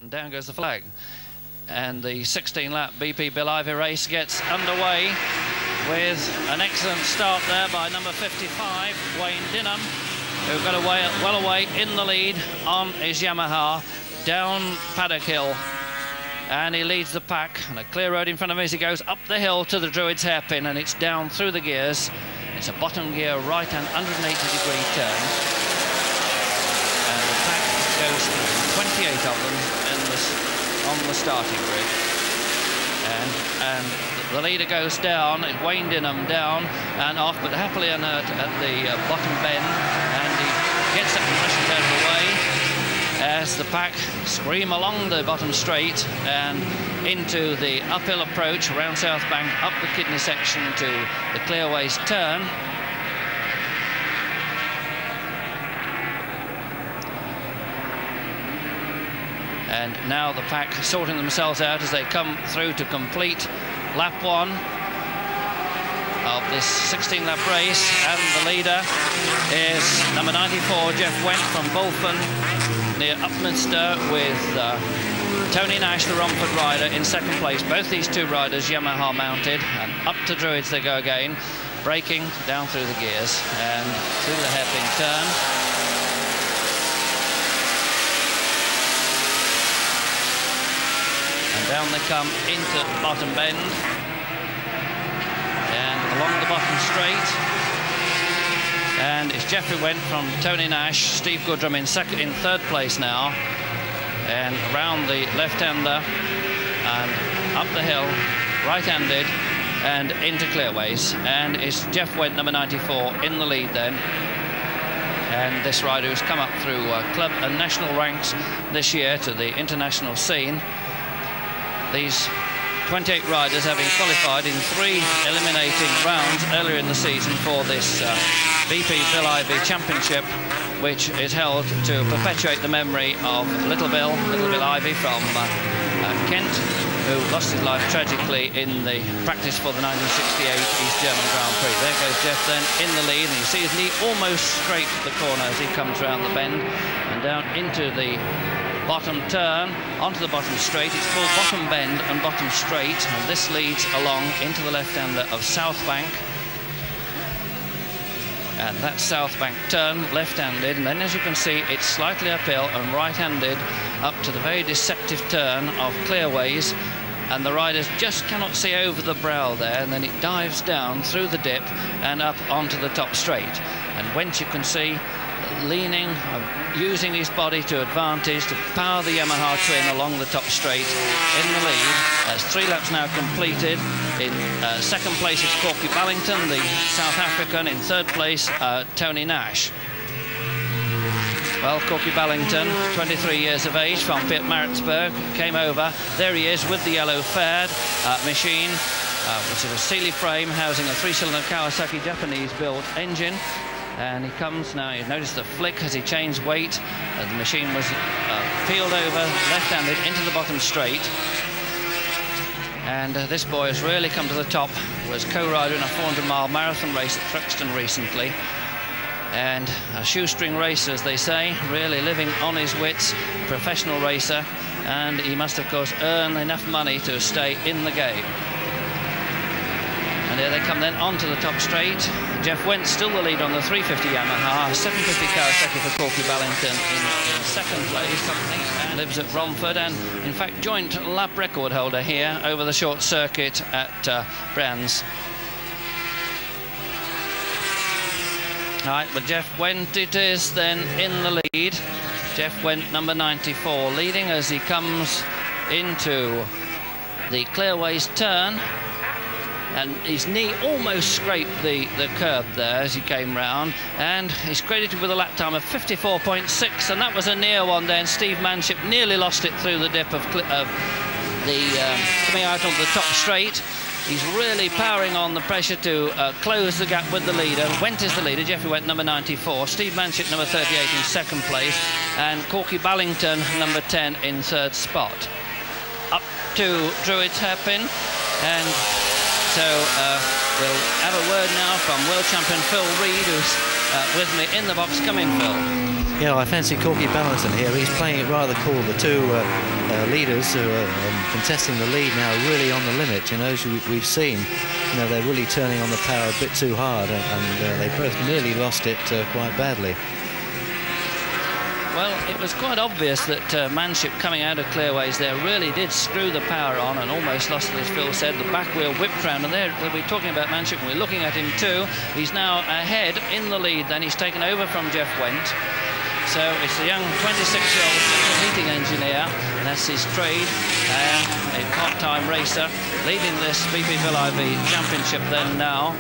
and down goes the flag. And the 16-lap BP Bill Ivy race gets underway with an excellent start there by number 55, Wayne Dinham, who got away well away in the lead on his Yamaha down Paddock Hill. And he leads the pack on a clear road in front of him as he goes up the hill to the Druids hairpin, and it's down through the gears. It's a bottom gear right and 180-degree turn. And the pack goes to 28 of them on the starting grid. And the leader goes down, it's Wayne Dinham down and off, but happily unhurt at the bottom bend, and he gets up and rushes out of the way as the pack scream along the bottom straight and into the uphill approach around South Bank, up the Kidney section to the Clearways turn. And now the pack sorting themselves out as they come through to complete lap one of this 16-lap race. And the leader is number 94, Jeff Went from Bolton, near Upminster, with Tony Nash, the Romford rider, in second place. Both these two riders Yamaha mounted, and up to Druids they go again, braking down through the gears and through the hairpin turn. And down they come into bottom bend and along the bottom straight. And it's Jeffrey Went from Tony Nash, Steve Goodrum in third place now, and around the left-hander and up the hill, right-handed, and into Clearways. And it's Jeff Went, number 94, in the lead then. And this rider who's come up through club and national ranks this year to the international scene. These 28 riders having qualified in 3 eliminating rounds earlier in the season for this BP Bill Ivy Championship, which is held to perpetuate the memory of Little Bill Ivy from Kent, who lost his life tragically in the practice for the 1968 East German Grand Prix. There goes Jeff then in the lead, and you see his knee almost straight to the corner as he comes round the bend and down into the bottom turn, onto the bottom straight. It's called bottom bend and bottom straight, and this leads along into the left-hander of South Bank. And that South Bank turn, left-handed, and then as you can see, it's slightly uphill and right-handed up to the very deceptive turn of Clearways, and the riders just cannot see over the brow there, and then it dives down through the dip and up onto the top straight. And whence you can see leaning, using his body to advantage to power the Yamaha twin along the top straight in the lead. As 3 laps now completed. In second place it's Corky Ballington, the South African. In third place, Tony Nash. Well, Corky Ballington, 23 years of age, from Piet Maritzburg, came over. There he is with the yellow Ford machine, which is a Sealy frame housing a 3-cylinder Kawasaki Japanese-built engine. And he comes now, you notice the flick as he changed weight. The machine was peeled over, left-handed, into the bottom straight. And this boy has really come to the top. Was co-rider in a 400-mile marathon race at Thruxton recently. And a shoestring racer, as they say, really living on his wits, professional racer. And he must, of course, earn enough money to stay in the game. And here they come then onto the top straight. Jeff Went still the lead on the 350 Yamaha, 750 Kawasaki for Corky Ballington in second place, and lives at Romford, and in fact joint lap record holder here over the short circuit at Brands. All right, but Jeff Went it is then in the lead. Jeff Went, number 94, leading as he comes into the Clearways turn. And his knee almost scraped the curb there as he came round, and he's credited with a lap time of 54.6, and that was a near one there, and Steve Manship nearly lost it through the dip of the coming out on the top straight. He's really powering on the pressure to close the gap with the leader. Went is the leader, Jeffrey Went, number 94, Steve Manship, number 38 in second place, and Corky Ballington, number 10 in third spot. Up to Druids hairpin, and so we'll have a word now from world champion Phil Reed, who's with me in the box. Come in, Phil. Yeah, I fancy Corky Ballington here. He's playing it rather cool. The two leaders who are contesting the lead now are really on the limit. You know, as we've seen, you know, they're really turning on the power a bit too hard, and they both nearly lost it quite badly. Well, it was quite obvious that Manship coming out of clearways there really did screw the power on and almost lost it, as Phil said. The back wheel whipped round, and there we'll be talking about Manship, and we're looking at him too. He's now ahead in the lead, then he's taken over from Jeff Wendt. So it's the young 26-year-old heating engineer, and that's his trade, a part-time racer, leading this BPVille IV Championship then now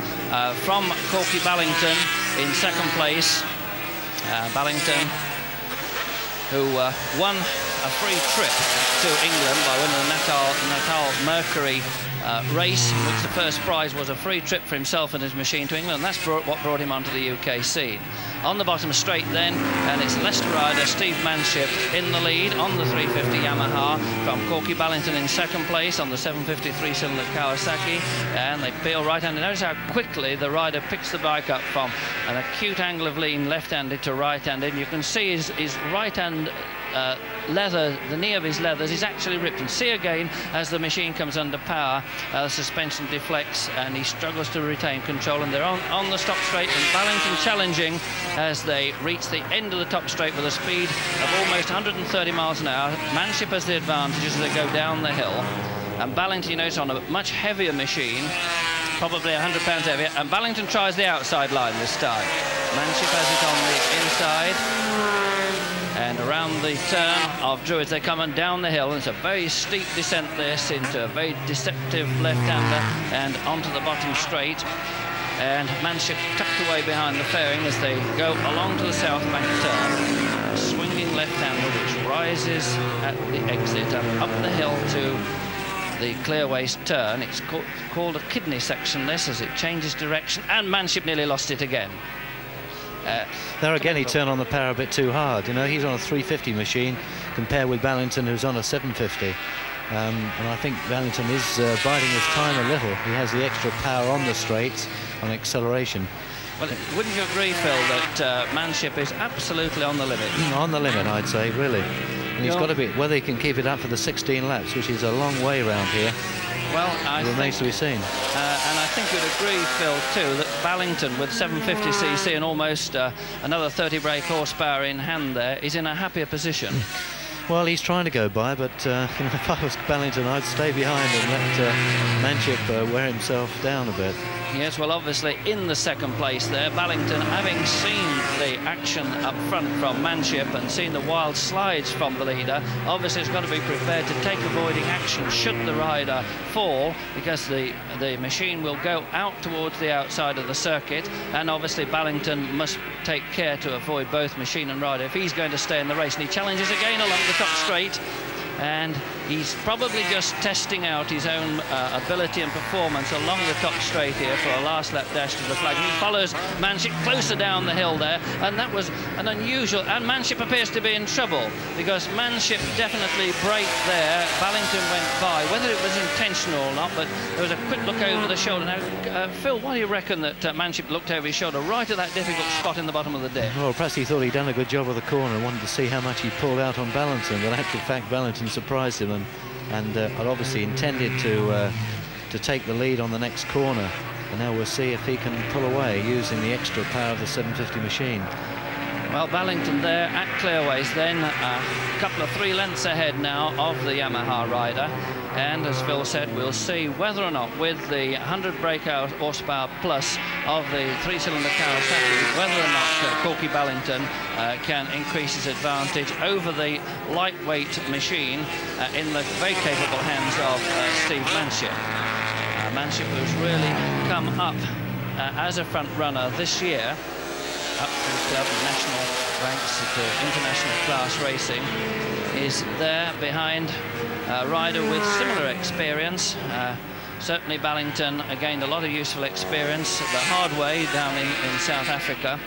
from Corky Ballington in second place. Ballington, who won a free trip to England by winning the Natal Mercury race, in which the first prize was a free trip for himself and his machine to England. That's what brought him onto the UK scene. On the bottom straight then, and it's Leicester rider Steve Manship in the lead on the 350 Yamaha, from Corky Ballington in second place on the 750 three-cylinder Kawasaki, and they peel right-handed. Notice how quickly the rider picks the bike up from an acute angle of lean left-handed to right-handed. You can see his right-hand leather, the knee of his leathers is actually ripped, and see again as the machine comes under power, the suspension deflects and he struggles to retain control, and they're on the stop straight, and Ballington challenging as they reach the end of the top straight with a speed of almost 130 miles an hour. Manship has the advantage as they go down the hill, and Ballington, you notice, on a much heavier machine, probably 100 pounds heavier, and Ballington tries the outside line this time. Manship has it on the inside. And around the turn of Druids, they come on down the hill, and it's a very steep descent this into a very deceptive left-hander and onto the bottom straight. And Manship tucked away behind the fairing as they go along to the south bank turn. A swinging left-hander which rises at the exit and up the hill to the clearways turn. It's called a kidney section, this, as it changes direction, and Manship nearly lost it again. There again, he turned on the power a bit too hard. You know, he's on a 350 machine compared with Ballington, who's on a 750. And I think Ballington is biding his time a little. He has the extra power on the straights, on acceleration. Well, wouldn't you agree, Phil, that Manship is absolutely on the limit? On the limit, I'd say, really. And he's got to be, whether he can keep it up for the 16 laps, which is a long way round here. Well, it remains to be seen. And I think you'd agree, Phil, too, that Ballington, with 750cc and almost another 30 brake horsepower in hand there, is in a happier position. Well, he's trying to go by, but you know, if I was Ballington, I'd stay behind and let Manship wear himself down a bit. Yes, well, obviously in the second place there, Ballington, having seen the action up front from Manship and seen the wild slides from the leader, obviously has got to be prepared to take avoiding action should the rider fall, because the machine will go out towards the outside of the circuit, and obviously Ballington must take care to avoid both machine and rider if he's going to stay in the race. And he challenges again along the top straight, and he's probably just testing out his own ability and performance along the top straight here for a last lap dash to the flag. And he follows Manship closer down the hill there, and that was an unusual, and Manship appears to be in trouble, because Manship definitely braked there. Ballington went by, whether it was intentional or not, but there was a quick look over the shoulder. Now, Phil, why do you reckon that Manship looked over his shoulder right at that difficult spot in the bottom of the deck? Well, perhaps he thought he'd done a good job of the corner and wanted to see how much he pulled out on Ballington, but in actual fact Ballington surprised him and obviously intended to take the lead on the next corner. And now we'll see if he can pull away using the extra power of the 750 machine. Well, Ballington there at clearways then, a couple of 3 lengths ahead now of the Yamaha rider. And as Phil said, we'll see whether or not, with the 100 brake horsepower plus of the 3-cylinder Kawasaki, whether or not Corky Ballington can increase his advantage over the lightweight machine in the very capable hands of Steve Manship. Manship has really come up as a front runner this year, up to the club national ranks to international class racing, is there behind a rider with similar experience. Certainly Ballington gained a lot of useful experience the hard way down in South Africa,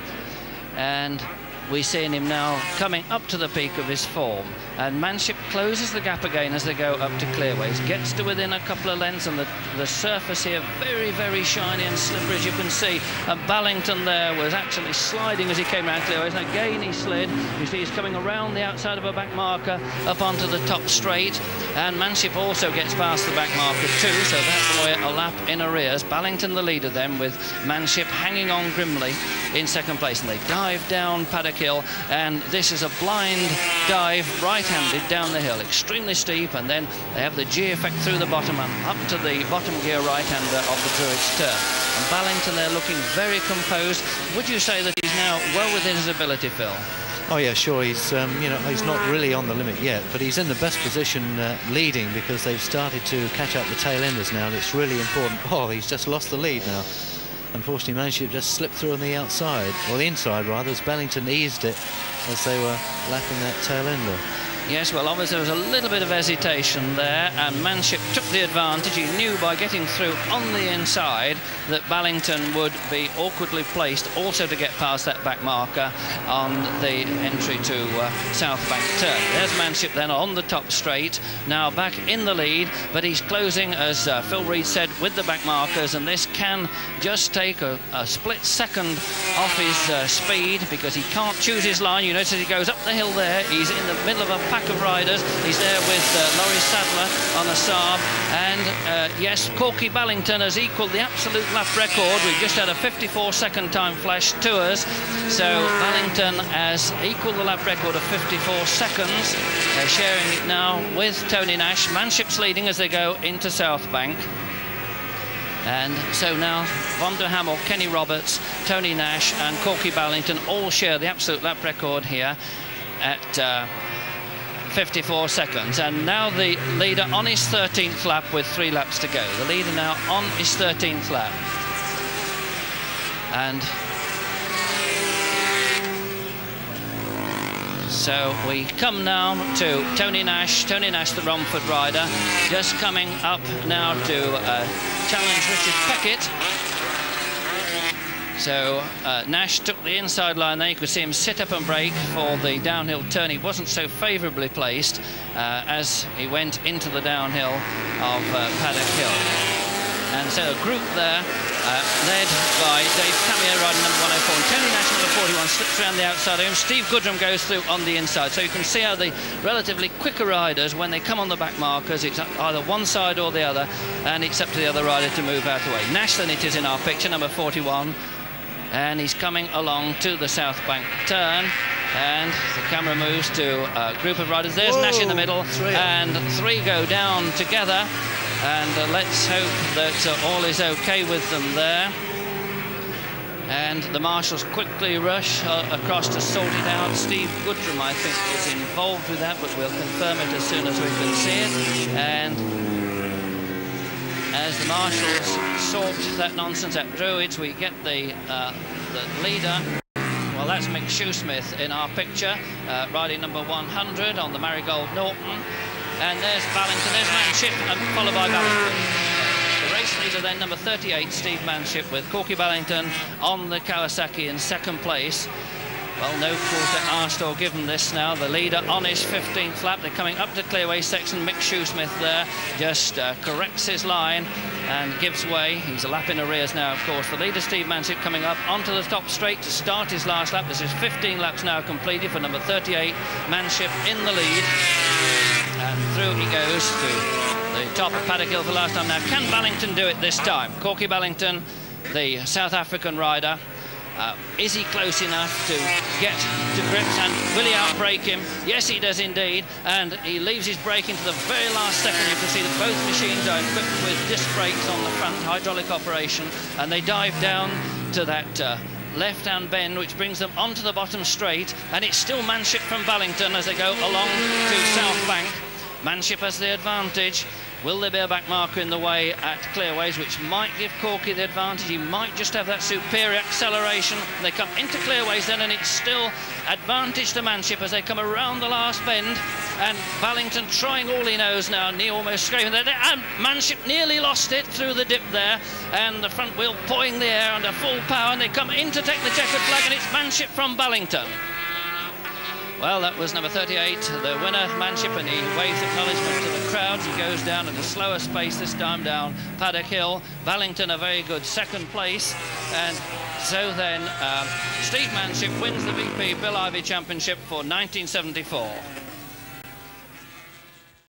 and we're seeing him now coming up to the peak of his form, and Manship closes the gap again as they go up to clearways, gets to within a couple of lengths, and the surface here very, very shiny and slippery, as you can see. And Ballington there was actually sliding as he came around clearways, and again he slid. You see he's coming around the outside of a back marker up onto the top straight, and Manship also gets past the back marker too, so that's why a lap in arrears. Ballington the leader then, with Manship hanging on grimly in second place, and they dive down Paddock Hill, and this is a blind dive right-handed down the hill, extremely steep, and then they have the G effect through the bottom and up to the bottom gear right-hander of the Druids turn. And Ballington there looking very composed. Would you say that he's now well within his ability, Phil? Oh yeah, sure. He's you know, he's not really on the limit yet, but he's in the best position leading, because they've started to catch up the tail enders now, and it's really important. Oh, he's just lost the lead now. Unfortunately, Manship just slipped through on the outside, or the inside rather, as Ballington eased it as they were lapping that tail ender. Yes, well, obviously there was a little bit of hesitation there, and Manship took the advantage. He knew by getting through on the inside that Ballington would be awkwardly placed also to get past that back marker on the entry to South Bank turn. There's Manship then on the top straight, now back in the lead, but he's closing, as Phil Reed said, with the back markers, and this can just take a split second off his speed, because he can't choose his line. You notice he goes up the hill there, he's in the middle of a pack of riders. He's there with Laurie Sadler on a Saab, and yes, Corky Ballington has equalled the absolute lap record. We've just had a 54-second time flash to us, so Ballington has equalled the lap record of 54 seconds. They're sharing it now with Tony Nash. Manship's leading as they go into South Bank. And so now Von der Hamel, Kenny Roberts, Tony Nash and Corky Ballington all share the absolute lap record here at 54 seconds. And now the leader on his 13th lap with 3 laps to go. The leader now on his 13th lap. And so we come now to Tony Nash, the Romford rider, just coming up now to challenge Richard Peckett. So Nash took the inside line there. You could see him sit up and brake for the downhill turn. He wasn't so favourably placed as he went into the downhill of Paddock Hill. And so a group there, led by Dave Camier, riding number 104, and Tony Nash, number 41, slips around the outside of him. Steve Goodrum goes through on the inside. So you can see how the relatively quicker riders, when they come on the back markers, it's either one side or the other, and it's up to the other rider to move out of the way. Nash, then it is in our picture, number 41, and he's coming along to the South Bank turn. And the camera moves to a group of riders. There's Nash in the middle, and 3 go down together. And let's hope that all is okay with them there. And the marshals quickly rush across to sort it out. Steve Goodrum, I think, is involved with that, but we'll confirm it as soon as we can see it. And as the marshals sort that nonsense at Druids, we get the leader. Well, that's Mick Shoesmith in our picture, riding number 100 on the Marigold Norton. And there's Ballington, there's Manship, and followed by Ballington. The race leader then, number 38, Steve Manship, with Corky Ballington on the Kawasaki in second place. Well, no quarter asked or given this now. The leader on his 15th lap. They're coming up to clearway section. Mick Shoesmith there just corrects his line and gives way. He's a lap in arrears now, of course. The leader, Steve Manship, coming up onto the top straight to start his last lap. This is 15 laps now completed for number 38, Manship in the lead. And through he goes to the top of Paddock Hill for the last time now. Can Ballington do it this time? Corky Ballington, the South African rider. Is he close enough to get to grips, and will he outbrake him? Yes, he does indeed, and he leaves his brake into the very last second. You can see that both machines are equipped with disc brakes on the front, hydraulic operation, and they dive down to that left-hand bend, which brings them onto the bottom straight, and it's still Manship from Ballington as they go along to South Bank. Manship has the advantage. Will there be a back marker in the way at clearways, which might give Corky the advantage? He might just have that superior acceleration. They come into clearways then, and it's still advantage to Manship as they come around the last bend. And Ballington trying all he knows now, almost scraping there. And Manship nearly lost it through the dip there. And the front wheel pawing the air under full power. And they come in to take the checkered flag, and it's Manship from Ballington. Well, that was number 38, the winner, Manship, and he waves acknowledgement to the crowd. He goes down at a slower pace this time down Paddock Hill. Vallington a very good second place. And so then Steve Manship wins the VP Bill Ivy Championship for 1974.